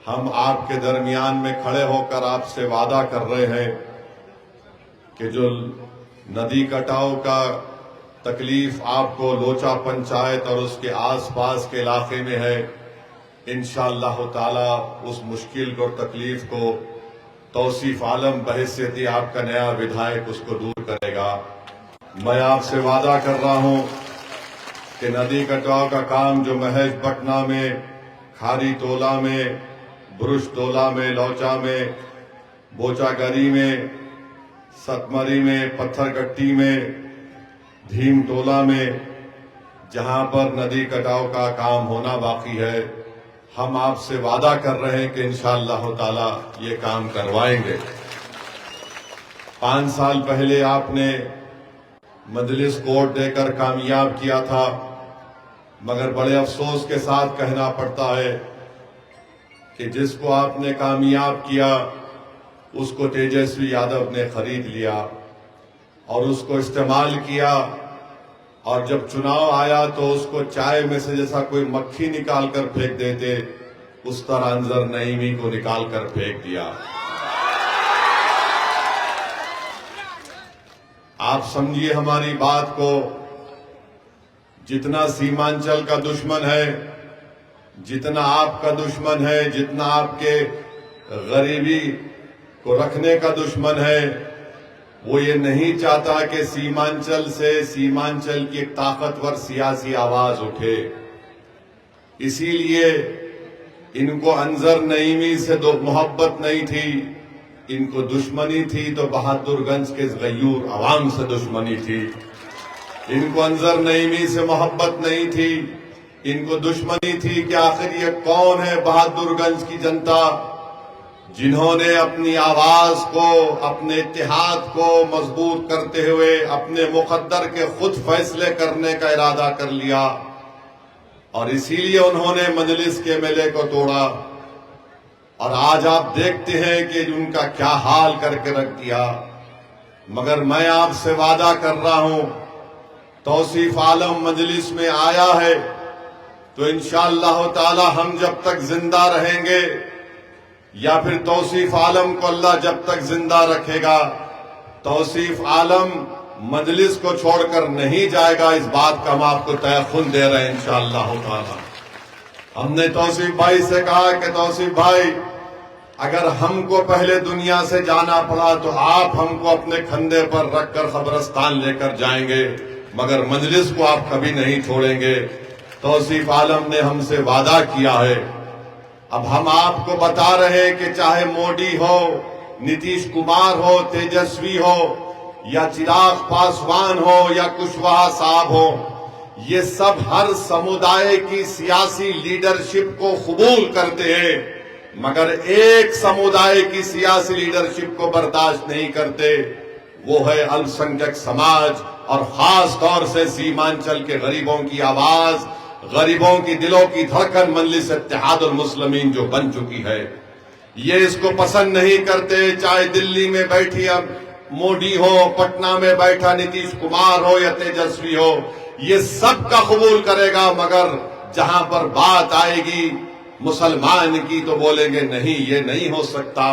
ہم آپ کے درمیان میں کھڑے ہو کر آپ سے وعدہ کر رہے ہیں کہ جو ندی کٹاؤ کا تکلیف آپ کو لوچا پنچایت اور اس کے آس پاس کے علاقے میں ہے، انشاءاللہ تعالی اس مشکل اور تکلیف کو توصیف عالم بحیثیت آپ کا نیا ودھائک اس کو دور کرے گا۔ میں آپ سے وعدہ کر رہا ہوں کہ ندی کٹاؤ کا کام جو محض پٹنہ میں، کھاری ٹولہ میں، برش ٹولہ میں، لوچا میں، بوچا گری میں، ستمری میں، پتھر گٹی میں، دھیم ٹولہ میں، جہاں پر ندی کٹاؤ کا کام ہونا باقی ہے، ہم آپ سے وعدہ کر رہے ہیں کہ انشاءاللہ تعالی یہ کام کروائیں گے۔ 5 سال پہلے آپ نے مجلس کوٹ دے کر کامیاب کیا تھا، مگر بڑے افسوس کے ساتھ کہنا پڑتا ہے کہ جس کو آپ نے کامیاب کیا اس کو تیجسوی یادو نے خرید لیا اور اس کو استعمال کیا، اور جب چناؤ آیا تو اس کو چائے میں سے جیسا کوئی مکھی نکال کر پھینک دیتے اس طرح انظر نعیمی کو نکال کر پھینک دیا۔ آپ سمجھیے ہماری بات کو، جتنا سیمانچل کا دشمن ہے، جتنا آپ کا دشمن ہے، جتنا آپ کے غریبی کو رکھنے کا دشمن ہے، وہ یہ نہیں چاہتا کہ سیمانچل سے سیمانچل کی ایک طاقتور سیاسی آواز اٹھے۔ اسی لیے ان کو انظر نعیمی سے محبت نہیں تھی، ان کو دشمنی تھی تو بہادر گنج کے غیور عوام سے دشمنی تھی۔ ان کو انظر نعیمی سے محبت نہیں تھی، ان کو دشمنی تھی کہ آخر یہ کون ہے بہادر گنج کی جنتا جنہوں نے اپنی آواز کو، اپنے اتحاد کو مضبوط کرتے ہوئے اپنے مقدر کے خود فیصلے کرنے کا ارادہ کر لیا، اور اسی لیے انہوں نے مجلس کے میلے کو توڑا، اور آج آپ دیکھتے ہیں کہ ان کا کیا حال کر کے رکھ دیا۔ مگر میں آپ سے وعدہ کر رہا ہوں، توصیف عالم مجلس میں آیا ہے تو انشاءاللہ تعالی ہم جب تک زندہ رہیں گے، یا پھر توصیف عالم کو اللہ جب تک زندہ رکھے گا، توصیف عالم مجلس کو چھوڑ کر نہیں جائے گا، اس بات کا ہم آپ کو تیقن دے رہے ہیں انشاءاللہ تعالی۔ ہم نے توصیف بھائی سے کہا کہ توصیف بھائی، اگر ہم کو پہلے دنیا سے جانا پڑا تو آپ ہم کو اپنے کھندے پر رکھ کر قبرستان لے کر جائیں گے، مگر مجلس کو آپ کبھی نہیں چھوڑیں گے۔ توصیف عالم نے ہم سے وعدہ کیا ہے۔ اب ہم آپ کو بتا رہے ہیں کہ چاہے مودی ہو، نتیش کمار ہو، تیجسوی ہو، یا چراغ پاسوان ہو، یا کشواہا صاحب ہو، یہ سب ہر سمودائے کی سیاسی لیڈرشپ کو قبول کرتے ہیں، مگر ایک سمودائے کی سیاسی لیڈرشپ کو برداشت نہیں کرتے، وہ ہے الپسنکھیک سماج، اور خاص طور سے سیمانچل کے غریبوں کی آواز، غریبوں کی دلوں کی دھڑکن مجلس اتحاد المسلمین جو بن چکی ہے۔ یہ اس کو پسند نہیں کرتے، چاہے دلی میں بیٹھی اب مودی ہو، پٹنہ میں بیٹھا نتیش کمار ہو یا تیجسوی ہو، یہ سب کا قبول کرے گا، مگر جہاں پر بات آئے گی مسلمان کی تو بولیں گے نہیں، یہ نہیں ہو سکتا۔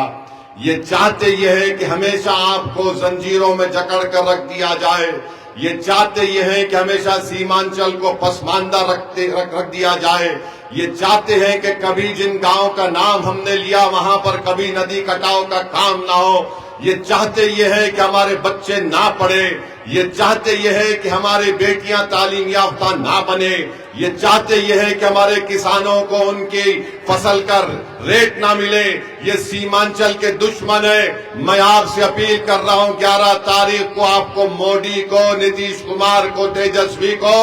یہ چاہتے یہ ہے کہ ہمیشہ آپ کو زنجیروں میں جکڑ کر رکھ دیا جائے، یہ چاہتے یہ ہیں کہ ہمیشہ سیمانچل کو پسماندہ رکھ دیا جائے، یہ چاہتے ہیں کہ کبھی جن گاؤں کا نام ہم نے لیا وہاں پر کبھی ندی کٹاؤ کا کام نہ ہو، یہ چاہتے یہ ہے کہ ہمارے بچے نہ پڑھیں، یہ چاہتے یہ ہے کہ ہماری بیٹیاں تعلیم یافتہ نہ بنے، یہ چاہتے یہ ہے کہ ہمارے کسانوں کو ان کی فصل کا ریٹ نہ ملے، یہ سیمانچل کے دشمن ہے۔ میں آپ سے اپیل کر رہا ہوں 11 تاریخ کو آپ کو مودی کو، نتیش کمار کو، تیجسوی کو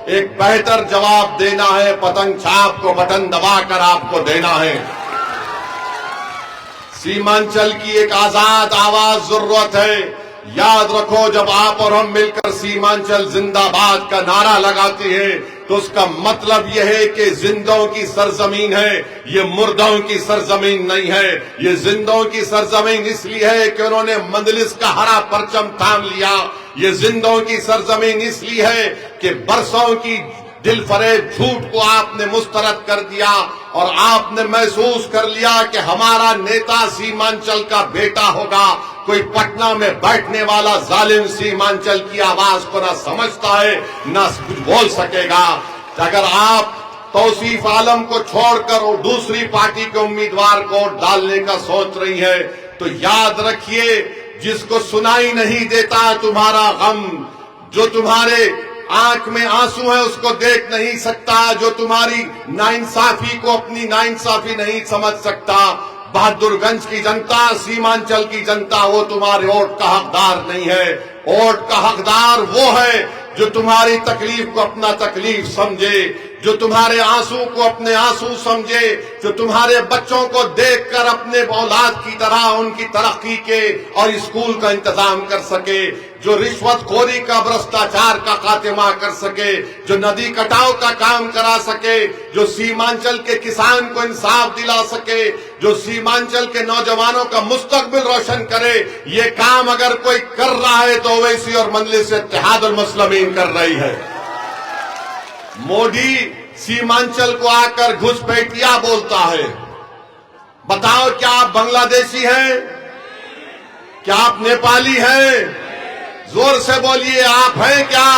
ایک بہتر جواب دینا ہے، پتنگ چھاپ کو بٹن دبا کر آپ کو دینا ہے۔ سیمانچل کی ایک آزاد آواز ضرورت ہے۔ یاد رکھو، جب آپ اور ہم مل کر سیمانچل زندہ باد کا نعرہ لگاتے ہیں تو اس کا مطلب یہ ہے کہ زندوں کی سرزمین ہے، یہ مردوں کی سرزمین نہیں ہے۔ یہ زندوں کی سرزمین اس لیے ہے کہ انہوں نے مجلس کا ہرا پرچم تھام لیا، یہ زندوں کی سرزمین اس لیے ہے کہ برسوں کی دل فریب جھوٹ کو آپ نے مسترد کر دیا اور آپ نے محسوس کر لیا کہ ہمارا نیتا سیمانچل کا بیٹا ہوگا. کوئی پٹنہ میں بیٹھنے والا ظالم سیمانچل کی آواز کو نہ سمجھتا ہے نہ کچھ بول سکے گا. اگر آپ توصیف عالم کو چھوڑ کر اور دوسری پارٹی کے امیدوار کو ڈالنے کا سوچ رہی ہے تو یاد رکھیے، جس کو سنائی نہیں دیتا تمہارا غم، جو تمہارے آنکھ میں آنسو ہے اس کو دیکھ نہیں سکتا، جو تمہاری ناانصافی کو اپنی ناانصافی نہیں سمجھ سکتا، بہادر گنج کی جنتا، سیمانچل کی جنتا وہ تمہارے ووٹ کا حقدار نہیں ہے. ووٹ کا حقدار وہ ہے جو تمہاری تکلیف کو اپنا تکلیف سمجھے، جو تمہارے آنسو کو اپنے آنسو سمجھے، جو تمہارے بچوں کو دیکھ کر اپنے اولاد کی طرح ان کی ترقی کے اور اسکول کا انتظام کر سکے، جو رشوت خوری کا برشٹاچار کا خاتمہ کر سکے، جو ندی کٹاؤ کا کام کرا سکے، جو سیمانچل کے کسان کو انصاف دلا سکے، جو سیمانچل کے نوجوانوں کا مستقبل روشن کرے. یہ کام اگر کوئی کر رہا ہے تو اویسی اور مجلس اتحاد المسلمین کر رہی ہے. مودی سیمانچل کو آ کر گھسپیٹیا بولتا ہے. بتاؤ کیا آپ بنگلہ دیشی ہیں؟ کیا آپ نیپالی ہیں؟ زور سے بولیے، آپ ہیں کیا؟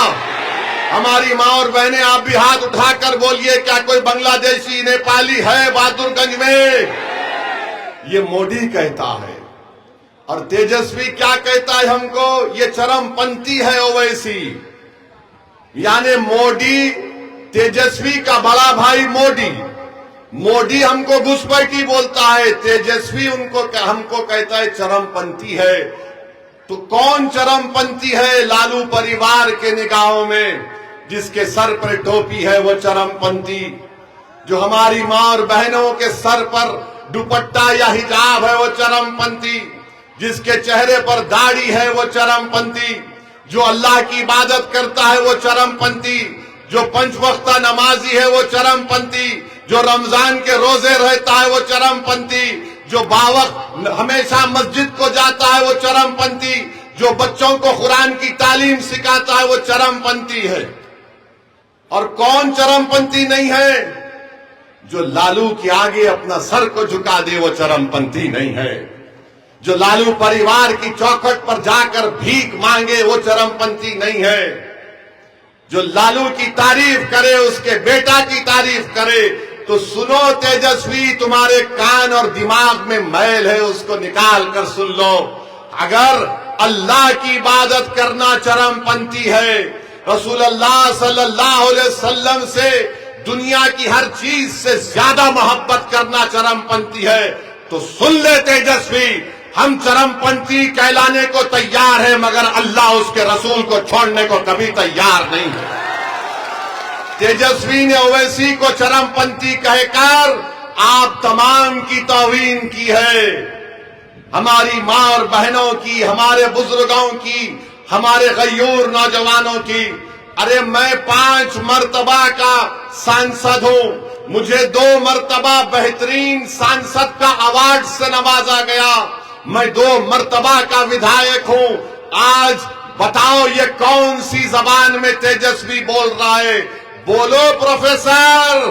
ہماری ماں اور بہنیں آپ بھی ہاتھ اٹھا کر بولیے، کیا کوئی بنگلہ دیشی نیپالی ہے بہادر گنج میں؟ یہ مودی کہتا ہے. اور تیجسوی کیا کہتا ہے ہم کو؟ یہ چرم پنتھی ہے اویسی. یعنی مودی تیجسوی کا بڑا بھائی موڈی ہم کو گھسپیٹی بولتا ہے، تیجسوی ہم کو کہتا ہے چرم پنتھی ہے. تو کون چرم پنتھی ہے لالو پریوار کے نگاہوں میں؟ جس کے سر پر ٹوپی ہے وہ چرم پنتھی، جو ہماری ماں اور بہنوں کے سر پر دوپٹہ یا حجاب ہے وہ چرم پنتھی، جس کے چہرے پر داڑھی ہے وہ چرم پنتھی، جو اللہ کی عبادت کرتا ہے وہ چرم پنتھی، جو پنچ وقتہ نمازی ہے وہ چرم پنتھی، جو رمضان کے روزے رہتا ہے وہ چرم پنتھی، جو باوقت ہمیشہ مسجد کو جاتا ہے وہ چرم پنتھی، جو بچوں کو قرآن کی تعلیم سکھاتا ہے وہ چرم پنتھی ہے. اور کون چرم پنتھی نہیں ہے؟ جو لالو کے آگے اپنا سر کو جھکا دے وہ چرم پنتھی نہیں ہے. جو لالو پریوار کی چوکھٹ پر جا کر بھیک مانگے وہ چرم پنتھی نہیں ہے. جو لالو کی تعریف کرے، اس کے بیٹا کی تعریف کرے، تو سنو تیجسوی، تمہارے کان اور دماغ میں میل ہے اس کو نکال کر سن لو. اگر اللہ کی عبادت کرنا چرم پنتھی ہے، رسول اللہ صلی اللہ علیہ وسلم سے دنیا کی ہر چیز سے زیادہ محبت کرنا چرم پنتھی ہے، تو سن لے تیجسوی، ہم چرم پنتھی کہلانے کو تیار ہیں مگر اللہ اس کے رسول کو چھوڑنے کو کبھی تیار نہیں ہے. تیجسوی نے اویسی کو چرم پنتھی کہہ کر آپ تمام کی توہین کی ہے، ہماری ماں اور بہنوں کی، ہمارے بزرگوں کی، ہمارے غیور نوجوانوں کی. ارے میں 5 مرتبہ کا سانسد ہوں، مجھے 2 مرتبہ بہترین سانسد کا ایوارڈ سے نوازا گیا، میں 2 مرتبہ کا ودھائک ہوں. آج بتاؤ یہ کون سی زبان میں تیجسوی بول رہا ہے؟ بولو پروفیسر،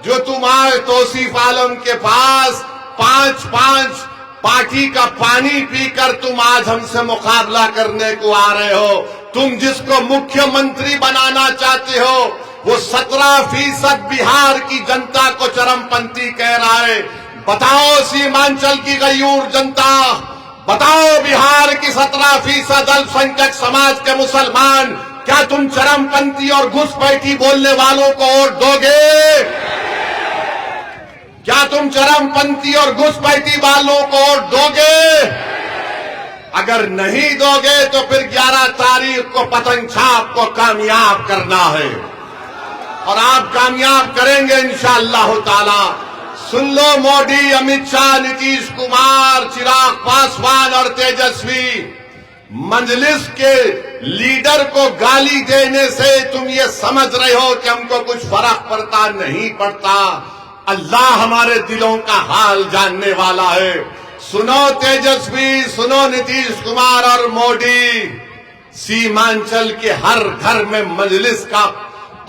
جو تم آئے توصیف عالم کے پاس 5 پارٹی کا پانی پی کر تم آج ہم سے مقابلہ کرنے کو آ رہے ہو. تم جس کو مکھیہ منتری بنانا چاہتے ہو وہ 17% بہار کی جنتا کو چرم پنتھی کہہ رہا ہے. بتاؤ سیمانچل کی غیور جنتا، بتاؤ بہار کی 17% الپسنکھیک سماج کے مسلمان، کیا تم چرم پنتھی اور گھسپیٹی بولنے والوں کو ووٹ دو گے؟ کیا تم چرم پنتھی اور گھسپیٹی والوں کو ووٹ دو گے؟ اگر نہیں دو گے تو پھر 11 تاریخ کو پتنگ چھاپ کو کامیاب کرنا ہے، اور آپ کامیاب کریں گے انشاءاللہ تعالی. سن لو مودی، امت شاہ، نتیش کمار، چراغ پاسوان اور تیجسوی، مجلس کے لیڈر کو گالی دینے سے تم یہ سمجھ رہے ہو کہ ہم کو کچھ فرق پڑتا نہیں پڑتا. اللہ ہمارے دلوں کا حال جاننے والا ہے. سنو تیجسوی، سنو نتیش کمار اور مودی، سیمانچل کے ہر گھر میں مجلس کا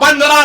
15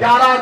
11